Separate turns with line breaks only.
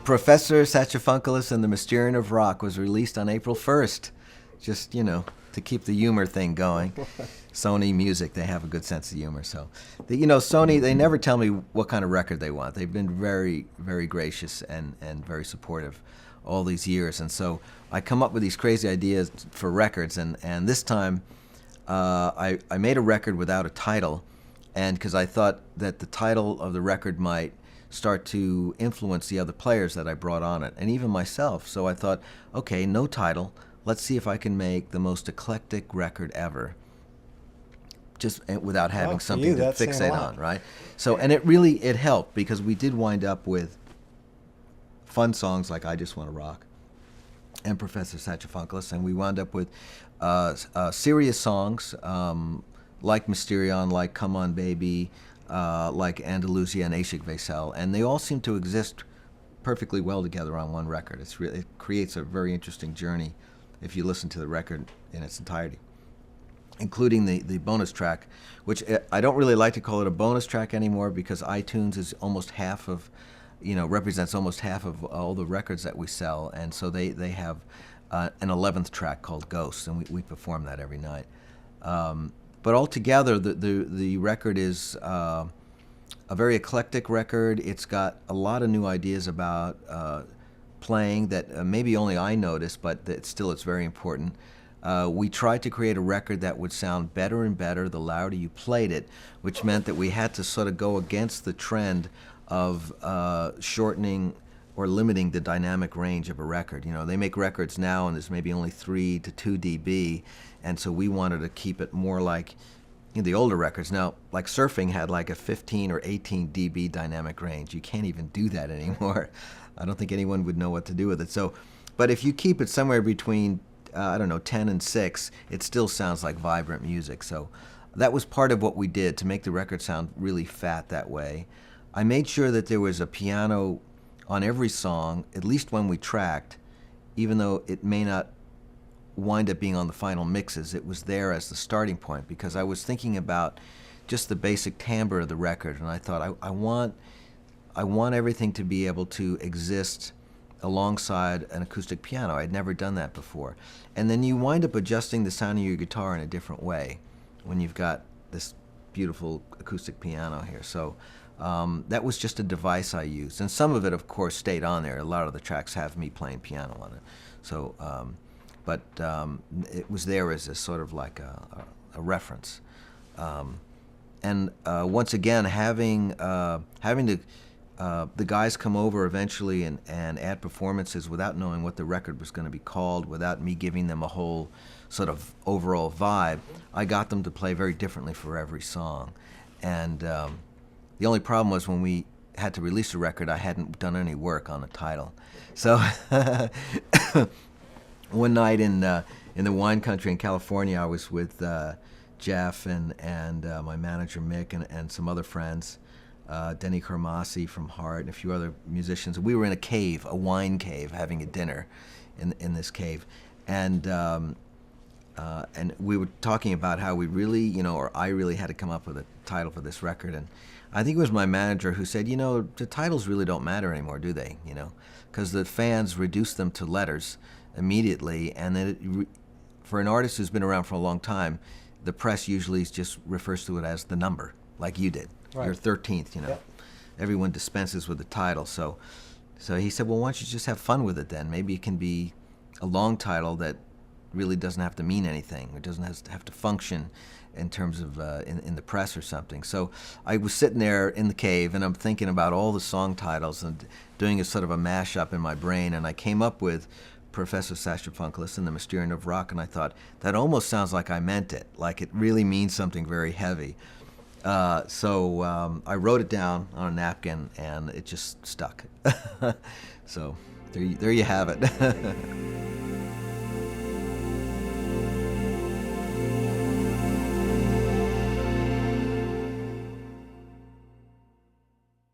Professor Satchafunkilus and the Mysterium of Rock was released on April 1st. Just, to keep the humor thing going. Sony Music, they have a good sense of humor. So, Sony, they never tell me what kind of record they want. They've been very, very gracious and very supportive all these years. And so I come up with these crazy ideas for records. And this time I made a record without a title, and because I thought that the title of the record might start to influence the other players that I brought on it, and even myself. So I thought, okay, no title. Let's see if I can make the most eclectic record ever, just without having something to fixate on, right? So, and it helped, because we did wind up with fun songs like I Just Want to Rock and Professor Satchafunkilus, and we wound up with serious songs like Mysterion, like Come On Baby, like Andalusia and Ashik Vaisel, and they all seem to exist perfectly well together on one record. It creates a very interesting journey if you listen to the record in its entirety, including the bonus track, which I don't really like to call it a bonus track anymore, because iTunes is almost half of, represents almost half of all the records that we sell, and so they have an 11th track called Ghosts, and we perform that every night. But altogether, the record is a very eclectic record. It's got a lot of new ideas about playing that maybe only I noticed, but that still it's very important. We tried to create a record that would sound better and better the louder you played it, which meant that we had to sort of go against the trend of shortening or limiting the dynamic range of a record. They make records now and there's maybe only 3 to 2 dB, and so we wanted to keep it more like the older records. Now, like Surfing had like a 15 or 18 dB dynamic range. You can't even do that anymore. I don't think anyone would know what to do with it. So, but if you keep it somewhere between 10 and 6, it still sounds like vibrant music. So that was part of what we did to make the record sound really fat that way. I made sure that there was a piano on every song, at least when we tracked, even though it may not wind up being on the final mixes. It was there as the starting point, because I was thinking about just the basic timbre of the record, and I thought I want everything to be able to exist alongside an acoustic piano. I'd never done that before. And then you wind up adjusting the sound of your guitar in a different way when you've got this beautiful acoustic piano here. So that was just a device I used. And some of it, of course, stayed on there. A lot of the tracks have me playing piano on it. So, but it was there as a sort of like a reference. And once again, having the guys come over eventually and add performances without knowing what the record was going to be called, without me giving them a whole sort of overall vibe, I got them to play very differently for every song. And the only problem was when we had to release a record, I hadn't done any work on the title. So one night in the wine country in California, I was with Jeff and my manager Mick and some other friends, Denny Kermasi from Heart and a few other musicians. We were in a cave, a wine cave, having a dinner in this cave, and we were talking about how we really, or I really had to come up with a title for this record. And I think it was my manager who said, the titles really don't matter anymore, do they? Because the fans reduce them to letters immediately, and then for an artist who's been around for a long time, the press usually just refers to it as the number, like you did. Right. Your 13th, Yep. Everyone dispenses with the title. So he said, well, why don't you just have fun with it then? Maybe it can be a long title that really doesn't have to mean anything. It doesn't have to function in terms of in the press or something. So I was sitting there in the cave, and I'm thinking about all the song titles and doing a sort of a mashup in my brain, and I came up with Professor Satchafunkilus and the Mysterium of Rock, and I thought, that almost sounds like I meant it, like it really means something very heavy. So I wrote it down on a napkin, and it just stuck. So there you have it.